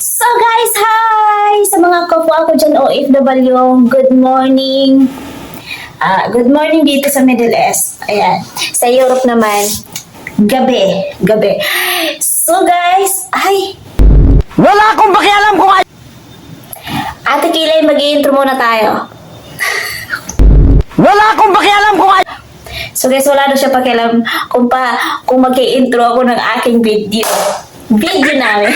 So guys, hi! Sa mga kapwa ko dyan OFW, good morning. Good morning dito sa Middle East. Ayan. Sa Europe naman, gabi. So guys, ay! Wala akong pakialam kung ay... Ate Kilay, mag-i-intro muna tayo. Wala akong pakialam kung ay... So guys, wala na siya pakialam kung mag-i-intro ako ng aking video. Video namin.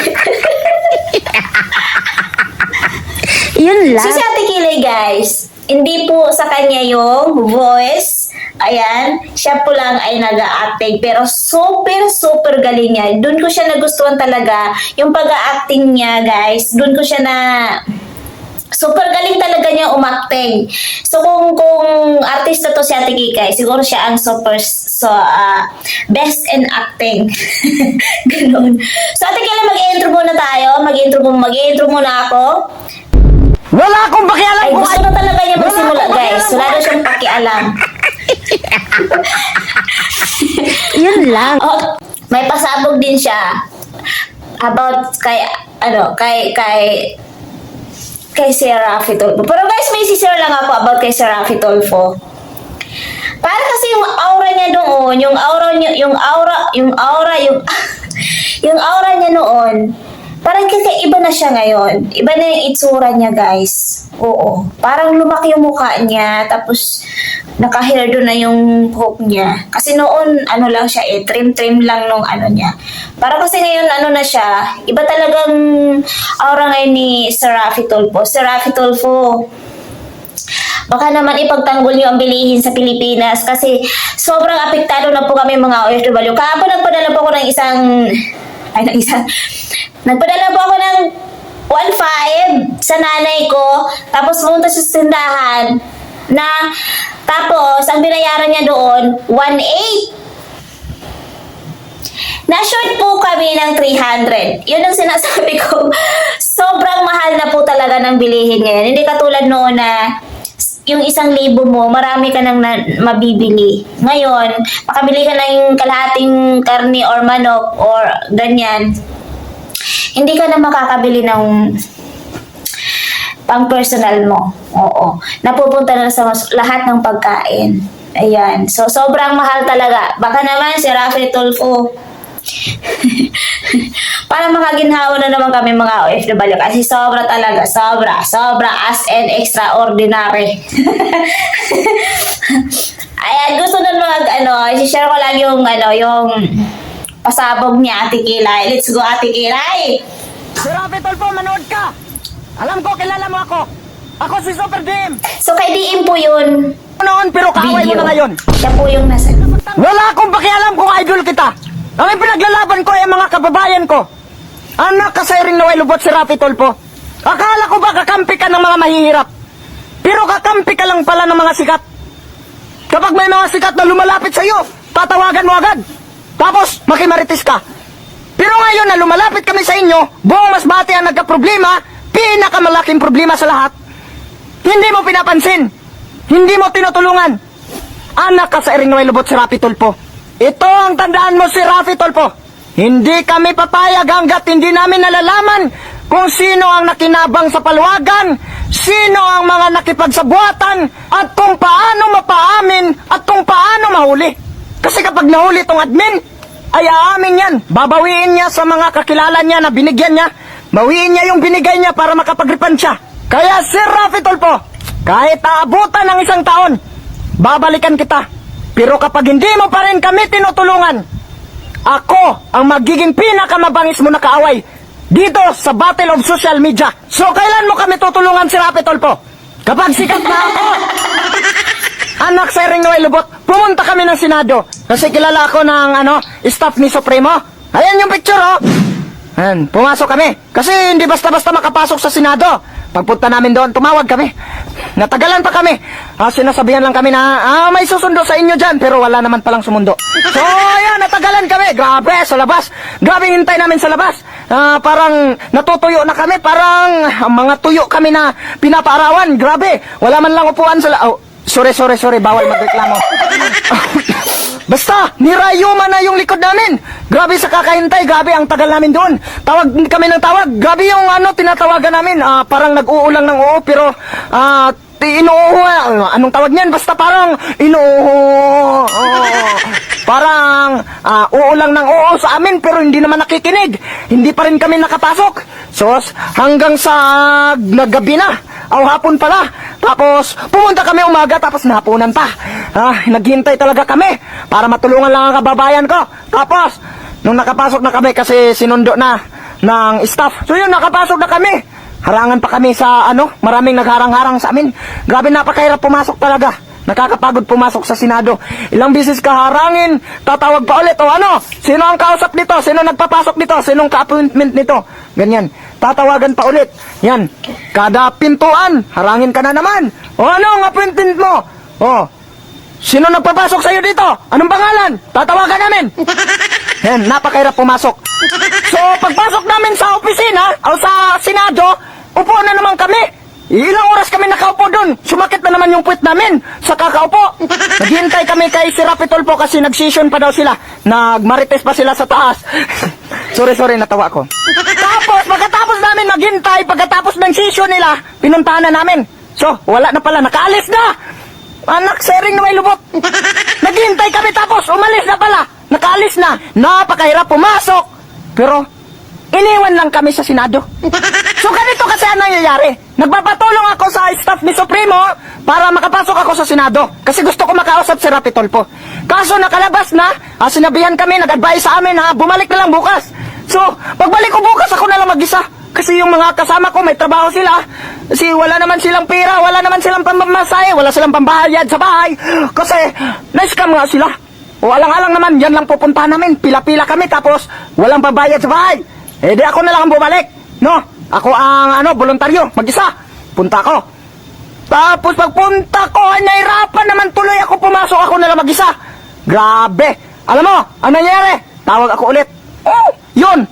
Yun lang. So si Ate Kilay guys, hindi po sa kanya yung voice. Ayan, siya po lang ay nag-a-acting. Pero super galing niya. Doon ko siya nagustuhan talaga. Yung pag-a-acting niya guys, doon ko siya na... Super galing talaga niya umacting. So kung artista to si Ate Kikay, siguro siya ang best in acting. Ganun. So Ate Kikay, mag-intro muna tayo. Mag-intro muna ako. Wala akong pakialam Ay, kung gusto na talaga niya magsimula guys. Wala na siyang pakialam. Yun lang. Oh, may pasabog din siya about kay Sir Raffy Tulfo. Pero guys, may sisir lang ako about kay Sir Raffy Tulfo. Para kasi yung aura niya doon, yung aura niya noon, parang kakaiba na siya ngayon. Iba na yung itsura niya, guys. Oo. Parang lumaki yung mukha niya, tapos naka-hairdo na yung buhok niya. Kasi noon, lang siya trim lang nung niya. Parang kasi ngayon, na siya, iba talagang aura ngayon ni Sir Raffy Tulfo. Sir Raffy Tulfo, baka naman ipagtanggol niyo ang bilihin sa Pilipinas kasi sobrang apektado na po kami mga OFW. Kahapon nagpadala po ako ng nagpadala po ako ng 1.5 sa nanay ko, tapos pumunta sa sindahan tapos ang binayaran niya doon 1.8. Na-short po kami ng 300. Yun ang sinasabi ko. Sobrang mahal na po talaga ng bilihin ngayon. Hindi katulad noon na yung 1,000 mo, marami ka nang mabibili. Ngayon, makabili ka ng kalahating karni or manok or ganyan. Hindi ka na makakabili ng pang-personal mo. Oo. Napupunta na sa lahat ng pagkain. Ayan. So, sobrang mahal talaga. Baka naman si Raffy Tulfo. Para makaginhawa na naman kami mga OFW kasi sobra as in extraordinary. Ayan, gusto na i-share ko lang yung pasabog niya, Ate Kilay. Let's go, Ate Kilay. Si Raffy Tulfo, manood ka! Alam ko, kilala mo ako! Ako si Super DM! So kay DM po yun. Noon, pero kaaway mo na ngayon! Siya po yung nasa... Wala akong pakialam kung idol kita! Ang pinaglalaban ko ay mga kababayan ko! Anak ka sa iring naway lubot si Raffy Tulfo! Akala ko ba kakampi ka ng mga mahihirap? Pero kakampi ka lang pala ng mga sikat! Kapag may mga sikat na lumalapit sa iyo, tatawagan mo agad! Tapos, makimaritis ka! Pero ngayon na lumalapit kami sa inyo, buong masbate ang nagka-problema, pinakamalaking problema sa lahat, hindi mo pinapansin, hindi mo tinutulungan. Anak ka sa iring naway lubot si Raffy Tulfo. Ito ang tandaan mo si Raffy Tulfo. Hindi kami papayag hanggat hindi namin nalalaman kung sino ang nakinabang sa paluwagan, sino ang mga nakipagsabuatan, at kung paano mapaamin at kung paano mahuli. Kasi kapag nahuli itong admin, ay aamin yan. Babawiin niya sa mga kakilala niya na binigyan niya. Bawiin niya yung binigay niya para makapag-refund siya. Kaya Sir Raffy Tulfo, kahit aabutan ng 1 taon, babalikan kita. Pero kapag hindi mo pa rin kami tinutulungan, ako ang magiging pinakamabangis mo na kaaway dito sa Battle of Social Media. So kailan mo kami tutulungan si Raffy Tulfo? Kapag sikat na ako, anak sa iring naway lubot, pumunta kami ng Senado. Kasi kilala ako ng staff ni Supremo. Ayan yung picture, oh. Ayan, pumasok kami. Kasi hindi basta-basta makapasok sa Senado. Pagpunta namin doon, tumawag kami. Natagalan pa kami. Sinasabihan lang kami na may susundo sa inyo dyan, pero wala naman palang sumundo. So, ayan, natagalan kami. Grabe, sa labas. Grabe hintay namin sa labas. Parang natutuyo na kami. Parang mga tuyo kami na pinapaarawan. Grabe, wala man lang upuan sa... Oh, sorry. Bawal magreklamo. Basta, nirayuma na yung likod namin. Grabe sa kakahintay, grabe ang tagal namin doon. Tawag kami ng tawag. Grabe yung tinatawagan namin. Parang nag-uulang ng oo, pero inuuho. Anong tawag niyan? Basta parang inuuho. Parang uulang ng oo sa amin, pero hindi naman nakikinig. Hindi pa rin kami nakapasok. So, hanggang sa naggabi na. Hapon pala. Tapos, pumunta kami umaga, tapos nahapunan pa. Naghintay talaga kami para matulungan lang ang kababayan ko. Tapos, nung nakapasok na kami kasi sinundo na ng staff. So yun, nakapasok na kami. Harangan pa kami sa maraming nagharang-harang sa amin. Grabe, napakahirap pumasok talaga. Nakakapagod pumasok sa Senado. Ilang bisis ka harangin, tatawag pa ulit. Sino ang kausap nito? Sino nagpapasok nito? Sinong ka-appointment nito? Ganyan. Tatawagan pa ulit. Yan. Kada pintuan, harangin ka na naman. Ano ang appointment mo? Sino nagpapasok sa'yo dito? Anong pangalan? Tatawagan namin. Yan, napakahirap pumasok. So, pagpasok namin sa opisina o sa Senado, upo na naman kami. Ilang oras kami nakaupo doon. Sumakit na naman yung puwet namin sa kakaupo. Naghintay kami kay si Rapi Tulfo kasi nag-session pa daw sila. Nagmarites pa sila sa taas. Sorry, natawa ko. Tapos, pagkatapos namin maghintay, pagkatapos ng session nila, pinuntahan na namin. So, wala na pala, nakaalis na. Anak, sering na may lubot. Naghintay kami tapos, umalis na pala. Nakaalis na. Napakahirap pumasok. Pero, iniwan lang kami sa Senado. So, ganito kasi ang nangyayari. Nagpapatulong ako sa staff ni Supremo para makapasok ako sa Senado. Kasi gusto ko makausap si Rapi Tulfo. Kaso nakalabas na, sinabihan kami, nag-advise sa amin, bumalik na lang bukas. So, pagbalik ko bukas, ako na lang mag-isa. Kasi yung mga kasama ko, may trabaho sila. Kasi wala naman silang pera, wala naman silang pamamasahe, wala silang pambayad sa bahay. Kasi, na-scam nga sila. O alang-alang naman, yan lang pupuntahan namin. Pila-pila kami, tapos walang pambayad sa bahay. Di ako na lang bumalik. No? Ako ang, voluntaryo, mag-isa. Punta ko. Tapos pagpunta ko, nahirapan naman tuloy ako pumasok. Ako na lang mag-isa. Grabe. Alam mo, ano nangyari? Tawag ako ulit. Yun.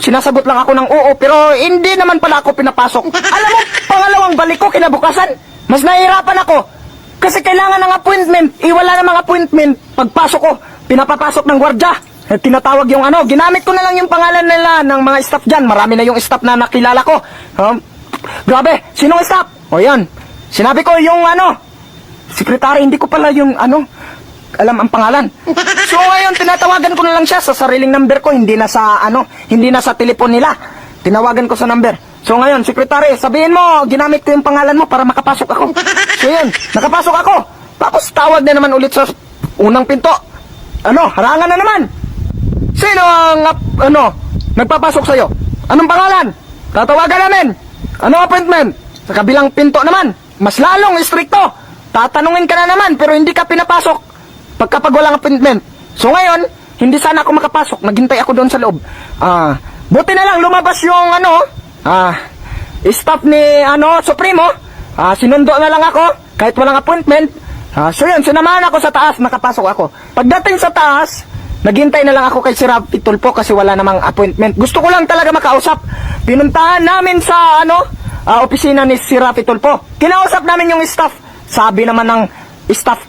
Sinasagot lang ako ng oo, pero hindi naman pala ako pinapasok. Alam mo, pangalawang balik ko kinabukasan, mas nahihirapan ako. Kasi kailangan ng appointment. Wala namang appointment. Pagpasok ko, pinapapasok ng gwardya. Tinatawag yung ginamit ko na lang yung pangalan nila ng mga staff dyan. Marami na yung staff na nakilala ko. Grabe, sinong staff? Yan. Sinabi ko yung secretary, hindi ko pala yung alam ang pangalan. So ngayon, tinatawagan ko na lang siya sa sariling number ko, hindi na sa telepon nila. Tinawagan ko sa number. So ngayon, secretary, sabihin mo, ginamit ko yung pangalan mo para makapasok ako. So yun, nakapasok ako. Tapos tawag na naman ulit sa unang pinto. Harangan na naman. Sino ang, nagpapasok sa'yo? Anong pangalan? Tatawagan namin. Anong appointment? Sa kabilang pinto naman. Mas lalong istrikto. Tatanungin ka na naman, pero hindi ka pinapasok pagkapag walang appointment. So ngayon, hindi sana ako makapasok. Naghintay ako doon sa loob. Buti na lang, lumabas yung, staff ni, Supremo. Sinundo na lang ako, kahit walang appointment. So yun, sinamahan ako sa taas, nakapasok ako. Pagdating sa taas, naghintay na lang ako kay si Rapi Tulfo kasi wala namang appointment. Gusto ko lang talaga makausap. Pinuntahan namin sa, opisina ni si Rapi Tulfo. Kinausap namin yung staff. Sabi naman ng staff,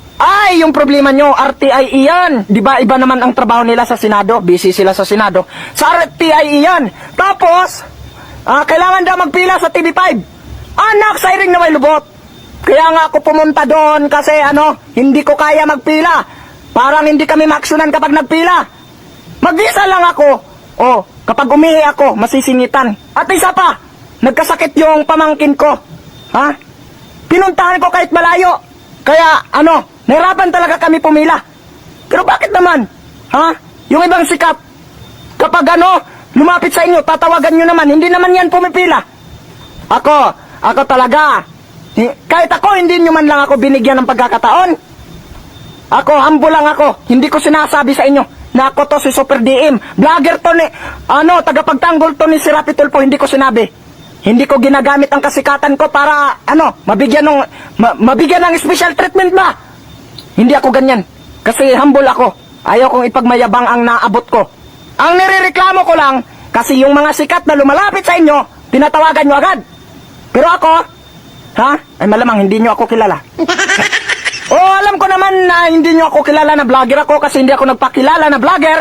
yung problema nyo, RTIE yan. Diba, iba naman ang trabaho nila sa Senado. Busy sila sa Senado. Sa RTIE yan. Tapos, kailangan daw magpila sa TV5. Anak, sayring na may lubot. Kaya nga ako pumunta doon kasi hindi ko kaya magpila. Parang hindi kami maaksyonan kapag nagpila. Mag-isa lang ako. Kapag umihi ako, masisingitan. At isa pa, nagkasakit yung pamangkin ko. Pinuntahan ko kahit malayo. Kaya, nahirapan talaga kami pumila. Pero bakit naman? Yung ibang sikat, kapag lumapit sa inyo, tatawagan nyo naman, hindi naman yan pumipila. Ako talaga. Kahit ako, hindi nyo man lang ako binigyan ng pagkakataon. Ako, humble lang ako. Hindi ko sinasabi sa inyo na ako to si Super DM. Vlogger to ni, tagapagtanggol to ni si Rapi Tulfo, hindi ko sinabi. Hindi ko ginagamit ang kasikatan ko para, mabigyan ng special treatment ba? Hindi ako ganyan. Kasi humble ako. Ayaw kong ipagmayabang ang naabot ko. Ang nirereklamo ko lang, kasi yung mga sikat na lumalapit sa inyo, tinatawagan nyo agad. Pero ako, ay malamang hindi nyo ako kilala. Alam ko naman na hindi nyo ako kilala na vlogger ako kasi hindi ako nagpakilala na vlogger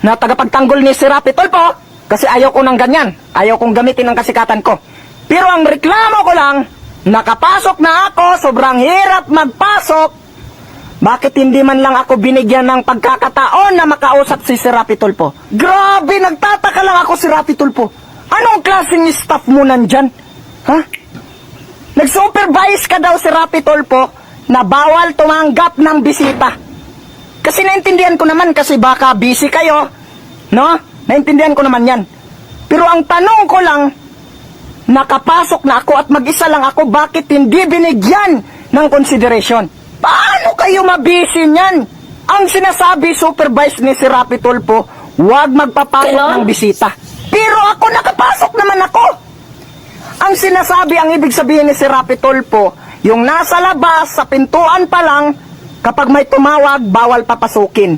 na tagapagtanggol ni si Rapi Tulfo kasi ayaw ko ng ganyan. Ayaw kong gamitin ang kasikatan ko. Pero ang reklamo ko lang, nakapasok na ako, sobrang hirap magpasok. Bakit hindi man lang ako binigyan ng pagkakataon na makausap si Rapi Tulfo? Grabe, nagtataka lang ako si Rapi Tulfo. Anong klaseng staff mo nandyan? Ha? Nag-supervise ka daw si Rapi Tulfo na bawal tumanggap ng bisita. Kasi naintindihan ko naman kasi baka busy kayo. No? Naintindihan ko naman yan. Pero ang tanong ko lang, nakapasok na ako at mag-isa lang ako, bakit hindi binigyan ng consideration? Paano kayo mabisi niyan? Ang sinasabi supervise ni si Rapi Tulfo, huwag magpapasok Hello? ng bisita. Pero ako nakapasok naman ako. Ang sinasabi, ang ibig sabihin ni si Rapi Tulfo, yung nasa labas, sa pintuan pa lang, kapag may tumawag, bawal papasukin.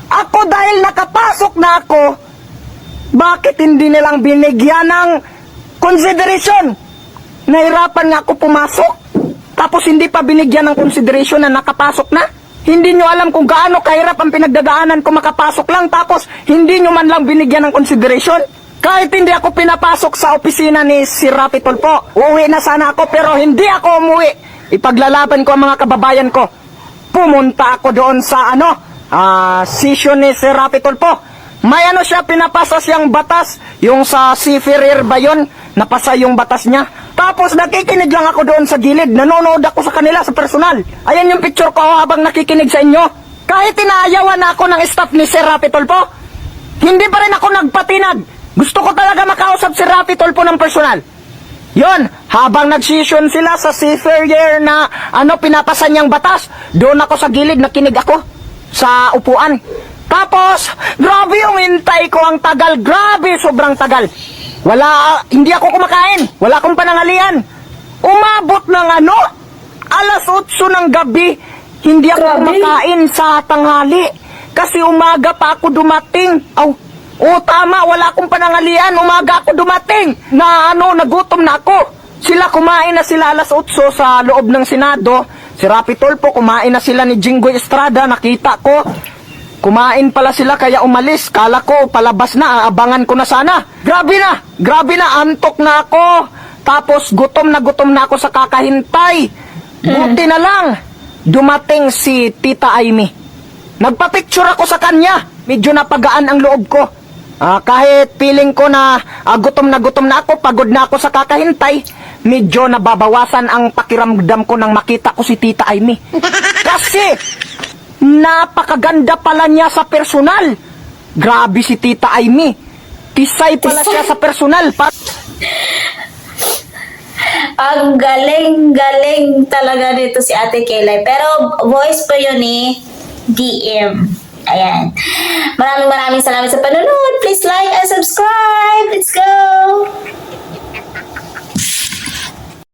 Ako dahil nakapasok na ako, bakit hindi nilang binigyan ng consideration? Nahirapan nga ako pumasok, tapos hindi pa binigyan ng consideration na nakapasok na? Hindi nyo alam kung gaano kahirap ang pinagdadaanan ko makapasok lang, tapos hindi nyo man lang binigyan ng consideration? Kahit hindi ako pinapasok sa opisina ni si Rapi Tulfo, uuwi na sana ako pero hindi ako umuwi. Ipaglalaban ko ang mga kababayan ko. Pumunta ako doon sa session ni si Rapi Tulfo. May siya, pinapasa siyang batas, yung sa seafarer ba yun? Napasa yung batas niya. Tapos nakikinig lang ako doon sa gilid, nanonood ako sa kanila sa personal. Ayan yung picture ko habang nakikinig sa inyo. Kahit inaayawan na ako ng staff ni si Rapi Tulfo, hindi pa rin ako nagpatinag. Gusto ko talaga makausap si Rapi Tulfo ng personal. Yon, habang nag-session sila sa seafarer na pinapasa niyang batas, doon ako sa gilid, nakinig ako sa upuan. Tapos, grabe yung hintay ko, ang tagal, grabe, sobrang tagal. Hindi ako kumakain, wala akong panangalian. Umabot ng alas 8 ng gabi, hindi ako Grabe. kumakain sa tanghali. Kasi umaga pa ako dumating. Tama, wala akong panangalian. Umaga ako dumating na nagutom na ako. Sila kumain na sila alas 8 sa loob ng Senado. Si Rapi Tulfo, kumain na sila ni Jinggoy Estrada, nakita ko. Kumain pala sila kaya umalis. Kala ko palabas na, aabangan ko na sana. Grabe na, antok na ako. Tapos gutom na ako sa kakahintay. Buti na lang, dumating si Tita Amy. Nagpa-picture ako sa kanya. Medyo napagaan ang loob ko. Kahit feeling ko na gutom na ako, pagod na ako sa kakahintay, medyo nababawasan ang pakiramdam ko nang makita ko si Tita Amy. Kasi, napakaganda pala niya sa personal. Grabe si Tita Amy. Tisay pala siya sa personal. Ang galing talaga nito si Ate Kaylay. Pero voice ko yun DM. Ayan. Maraming salamat sa panonood. Please like and subscribe.